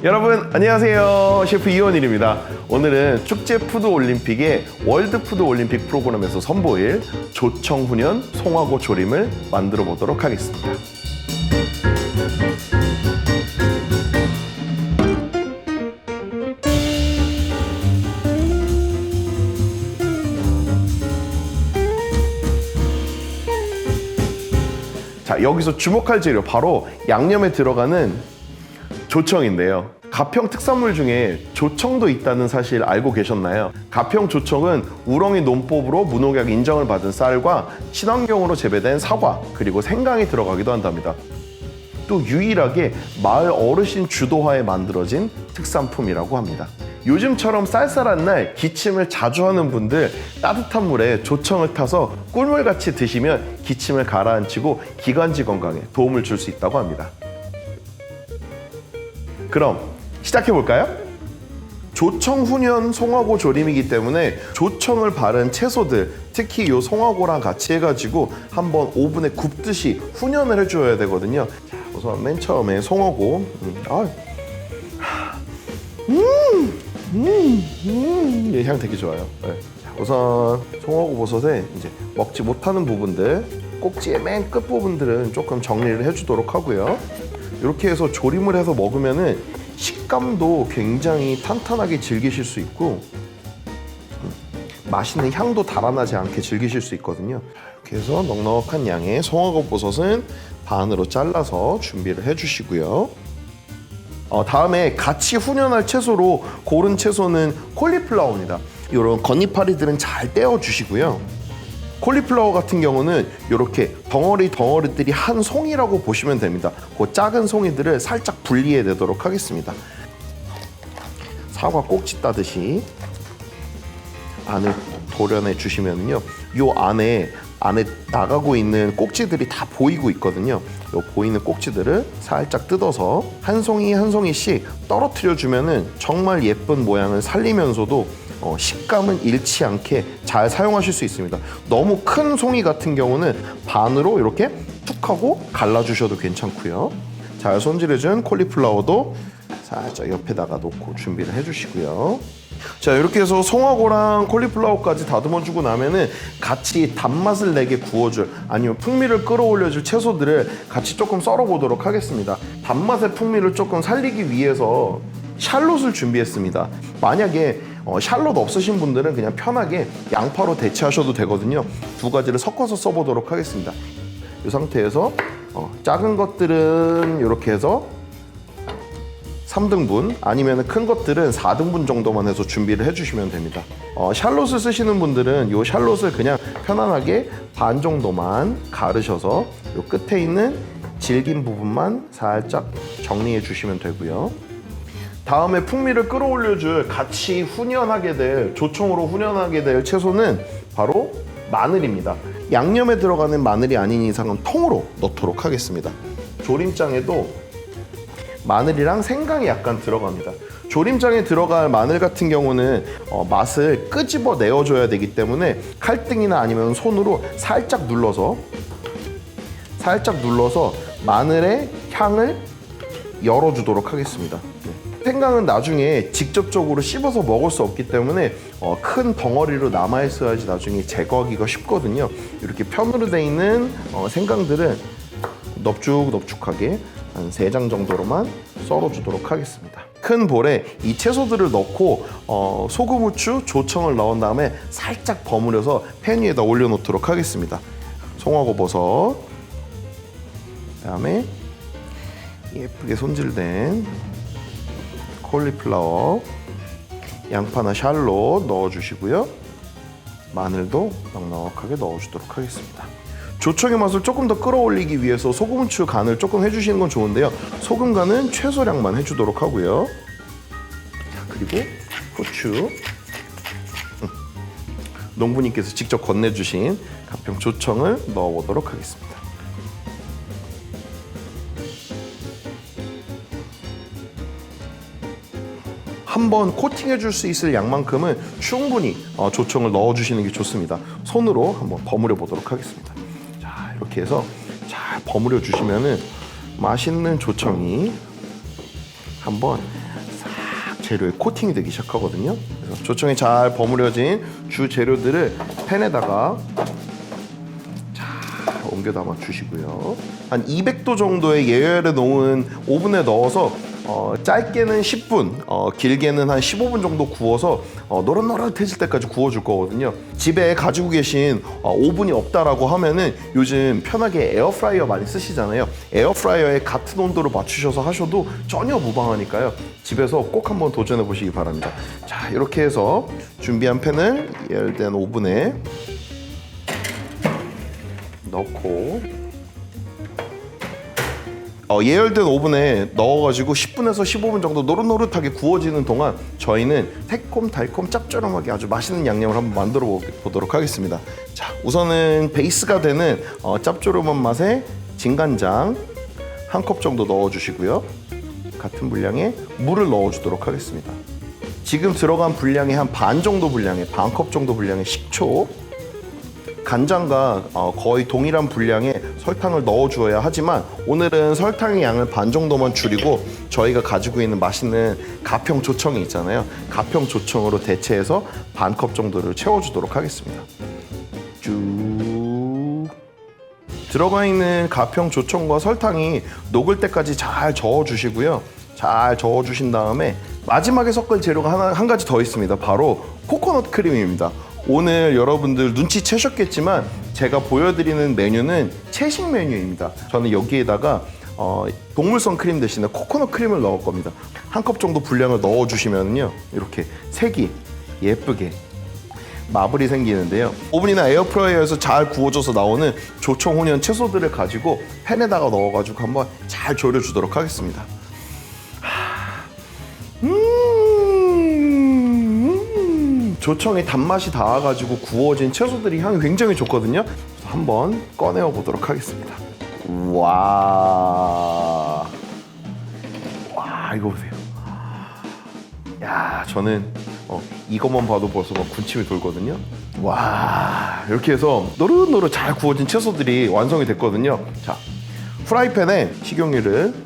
여러분 안녕하세요. 셰프 이원일입니다. 오늘은 축제푸드올림픽의 월드푸드올림픽 프로그램에서 선보일 조청훈연 송화고 조림을 만들어 보도록 하겠습니다. 자, 여기서 주목할 재료 바로 양념에 들어가는 조청인데요. 가평 특산물 중에 조청도 있다는 사실 알고 계셨나요? 가평 조청은 우렁이 논법으로 무농약 인정을 받은 쌀과 친환경으로 재배된 사과 그리고 생강이 들어가기도 한답니다. 또 유일하게 마을 어르신 주도하에 만들어진 특산품이라고 합니다. 요즘처럼 쌀쌀한 날 기침을 자주 하는 분들 따뜻한 물에 조청을 타서 꿀물같이 드시면 기침을 가라앉히고 기관지 건강에 도움을 줄 수 있다고 합니다. 그럼 시작해볼까요? 조청훈연 송화고 조림이기 때문에 조청을 바른 채소들, 특히 이 송화고랑 같이 해가지고 한번 오븐에 굽듯이 훈연을 해줘야 되거든요. 자, 우선 맨 처음에 송화고 향 되게 좋아요. 네. 자, 우선 송화고 버섯에 이제 먹지 못하는 부분들, 꼭지의 맨 끝 부분들은 조금 정리를 해주도록 하고요. 이렇게 해서 조림을 해서 먹으면은 식감도 굉장히 탄탄하게 즐기실 수 있고 맛있는 향도 달아나지 않게 즐기실 수 있거든요. 이렇게 해서 넉넉한 양의 송화고 버섯은 반으로 잘라서 준비를 해주시고요. 다음에 같이 훈연할 채소로 고른 채소는 콜리플라워입니다. 이런 겉잎파리들은 잘 떼어주시고요. 콜리플라워 같은 경우는 이렇게 덩어리들이 한 송이라고 보시면 됩니다. 그 작은 송이들을 살짝 분리해 내도록 하겠습니다. 사과 꼭지 따듯이 안을 도려내 주시면요, 이 안에 나가고 있는 꼭지들이 다 보이고 있거든요. 이 보이는 꼭지들을 살짝 뜯어서 한 송이 한 송이씩 떨어뜨려 주면은 정말 예쁜 모양을 살리면서도 식감은 잃지 않게 잘 사용하실 수 있습니다. 너무 큰 송이 같은 경우는 반으로 이렇게 툭 하고 갈라주셔도 괜찮고요. 잘 손질해준 콜리플라워도 살짝 옆에다가 놓고 준비를 해주시고요. 자, 이렇게 해서 송화고랑 콜리플라워까지 다듬어주고 나면은 같이 단맛을 내게 구워줄, 아니면 풍미를 끌어올려줄 채소들을 같이 조금 썰어보도록 하겠습니다. 단맛의 풍미를 조금 살리기 위해서 샬롯을 준비했습니다. 만약에 샬롯 없으신 분들은 그냥 편하게 양파로 대체하셔도 되거든요. 두 가지를 섞어서 써보도록 하겠습니다. 이 상태에서 작은 것들은 이렇게 해서 3등분, 아니면 큰 것들은 4등분 정도만 해서 준비를 해주시면 됩니다. 샬롯을 쓰시는 분들은 이 샬롯을 그냥 편안하게 반 정도만 가르셔서 이 끝에 있는 질긴 부분만 살짝 정리해 주시면 되고요. 다음에 풍미를 끌어올려줄 같이 훈연하게 될, 조청으로 훈연하게 될 채소는 바로 마늘입니다. 양념에 들어가는 마늘이 아닌 이상은 통으로 넣도록 하겠습니다. 조림장에도 마늘이랑 생강이 약간 들어갑니다. 조림장에 들어갈 마늘 같은 경우는 맛을 끄집어 내어줘야 되기 때문에 칼등이나 아니면 손으로 살짝 눌러서 마늘의 향을 열어주도록 하겠습니다. 생강은 나중에 직접적으로 씹어서 먹을 수 없기 때문에 큰 덩어리로 남아있어야지 나중에 제거하기가 쉽거든요. 이렇게 편으로 되어 있는 생강들은 넙죽넙죽하게 한 3장 정도로만 썰어주도록 하겠습니다. 큰 볼에 이 채소들을 넣고 소금, 후추, 조청을 넣은 다음에 살짝 버무려서 팬 위에다 올려놓도록 하겠습니다. 송화고 버섯, 그다음에 예쁘게 손질된 콜리플라워, 양파나 샬롯 넣어주시고요. 마늘도 넉넉하게 넣어주도록 하겠습니다. 조청의 맛을 조금 더 끌어올리기 위해서 소금, 후추 간을 조금 해주시는 건 좋은데요. 소금 간은 최소량만 해주도록 하고요. 자, 그리고 후추. 농부님께서 직접 건네주신 가평 조청을 넣어보도록 하겠습니다. 한번 코팅해 줄 수 있을 양만큼은 충분히 조청을 넣어주시는 게 좋습니다. 손으로 한번 버무려 보도록 하겠습니다. 자, 이렇게 해서 잘 버무려 주시면은 맛있는 조청이 한번 재료에 코팅이 되기 시작하거든요. 그래서 조청이 잘 버무려진 주 재료들을 팬에다가 옮겨 담아 주시고요. 한 200도 정도의 예열해 놓은 오븐에 넣어서 짧게는 10분, 길게는 한 15분 정도 구워서 노릇노릇해질 때까지 구워줄 거거든요. 집에 가지고 계신 오븐이 없다라고 하면은 요즘 편하게 에어프라이어 많이 쓰시잖아요. 에어프라이어에 같은 온도로 맞추셔서 하셔도 전혀 무방하니까요. 집에서 꼭 한번 도전해 보시기 바랍니다. 자, 이렇게 해서 준비한 팬을 예열된 오븐에 넣고 예열된 오븐에 넣어가지고 10분에서 15분 정도 노릇노릇하게 구워지는 동안 저희는 새콤달콤 짭조름하게 아주 맛있는 양념을 한번 만들어 보도록 하겠습니다. 자, 우선은 베이스가 되는 짭조름한 맛의 진간장 한 컵 정도 넣어주시고요. 같은 분량의 물을 넣어주도록 하겠습니다. 지금 들어간 분량의 한 반 정도 분량의 반 컵 정도 분량의 식초, 간장과 거의 동일한 분량의 설탕을 넣어주어야 하지만 오늘은 설탕의 양을 반 정도만 줄이고 저희가 가지고 있는 맛있는 가평 조청이 있잖아요. 가평 조청으로 대체해서 반 컵 정도를 채워주도록 하겠습니다. 쭉 들어가 있는 가평 조청과 설탕이 녹을 때까지 잘 저어주시고요. 잘 저어주신 다음에 마지막에 섞을 재료가 한 가지 더 있습니다. 바로 코코넛 크림입니다. 오늘 여러분들 눈치채셨겠지만 제가 보여드리는 메뉴는 채식 메뉴입니다. 저는 여기에다가 동물성 크림 대신에 코코넛 크림을 넣을 겁니다. 한 컵 정도 분량을 넣어주시면요, 이렇게 색이 예쁘게 마블이 생기는데요. 오븐이나 에어프라이어에서 잘 구워져서 나오는 조청, 훈연 채소들을 가지고 팬에다가 넣어가지고 한번 잘 졸여주도록 하겠습니다. 조청의 단맛이 닿아가지고 구워진 채소들이 향이 굉장히 좋거든요. 한번 꺼내어 보도록 하겠습니다. 와, 이거 보세요. 야, 저는 이것만 봐도 벌써 막 군침이 돌거든요. 와, 이렇게 해서 노릇노릇 잘 구워진 채소들이 완성이 됐거든요. 자, 프라이팬에 식용유를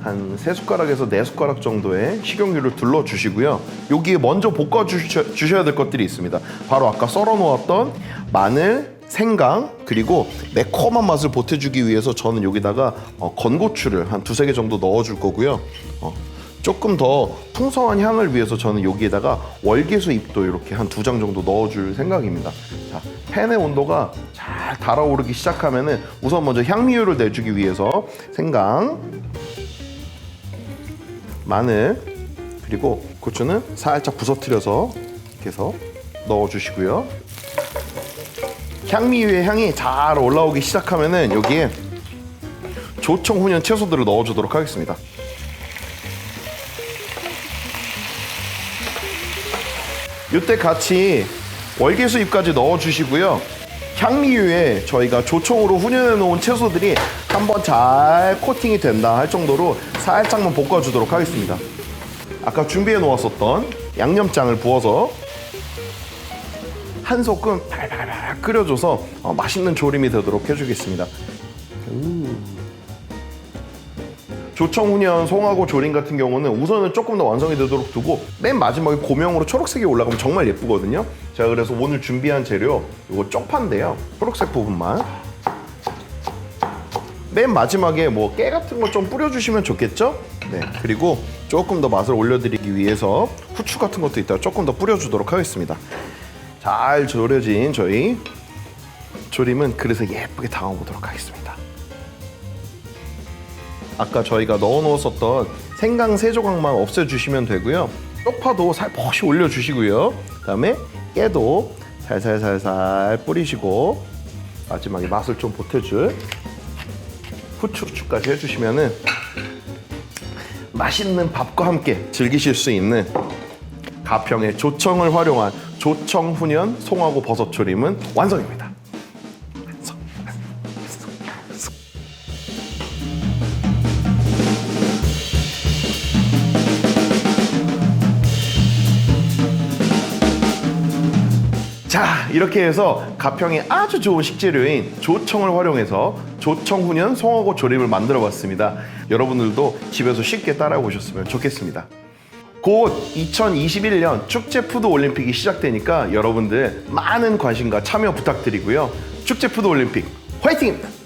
한 3숟가락에서 4숟가락 정도의 식용유를 둘러주시고요. 여기에 먼저 볶아주셔야 될 것들이 있습니다. 바로 아까 썰어 놓았던 마늘, 생강, 그리고 매콤한 맛을 보태주기 위해서 저는 여기다가 건고추를 한 2-3개 정도 넣어줄 거고요. 조금 더 풍성한 향을 위해서 저는 여기에다가 월계수 잎도 이렇게 한 2장 정도 넣어줄 생각입니다. 자, 팬의 온도가 잘 달아오르기 시작하면은 우선 먼저 향미율을 내주기 위해서 생강, 마늘, 그리고 고추는 살짝 부서뜨려서 이렇게 해서 넣어주시고요. 향미의 향이 잘 올라오기 시작하면은 여기에 조청, 훈연 채소들을 넣어주도록 하겠습니다. 이때 같이 월계수 잎까지 넣어주시고요. 향미유에 저희가 조청으로 훈연해 놓은 채소들이 한번 잘 코팅이 된다 할 정도로 살짝만 볶아주도록 하겠습니다. 아까 준비해 놓았었던 양념장을 부어서 한 소끔 팔팔팔 끓여줘서 맛있는 조림이 되도록 해주겠습니다. 조청, 훈연, 송하고 조림 같은 경우는 우선은 조금 더 완성이 되도록 두고 맨 마지막에 고명으로 초록색이 올라가면 정말 예쁘거든요. 제가 그래서 오늘 준비한 재료 이거 쪽파인데요. 초록색 부분만 맨 마지막에 뭐 깨 같은 거 좀 뿌려주시면 좋겠죠? 네, 그리고 조금 더 맛을 올려드리기 위해서 후추 같은 것도 이따가 조금 더 뿌려주도록 하겠습니다. 잘 졸여진 저희 조림은 그래서 예쁘게 담아보도록 하겠습니다. 아까 저희가 넣어놓았었던 생강 3조각만 없애주시면 되고요. 쪽파도 살포시 올려주시고요. 그다음에 깨도 살살살살 뿌리시고 마지막에 맛을 좀 보태줄 후추까지 해주시면은 맛있는 밥과 함께 즐기실 수 있는 가평의 조청을 활용한 조청, 훈연, 송하고 버섯 조림은 완성입니다. 자, 이렇게 해서 가평의 아주 좋은 식재료인 조청을 활용해서 조청 훈연 송어고 조림을 만들어 봤습니다. 여러분들도 집에서 쉽게 따라해 보셨으면 좋겠습니다. 곧 2021년 축제푸드 올림픽이 시작되니까 여러분들 많은 관심과 참여 부탁드리고요. 축제푸드 올림픽 화이팅입니다!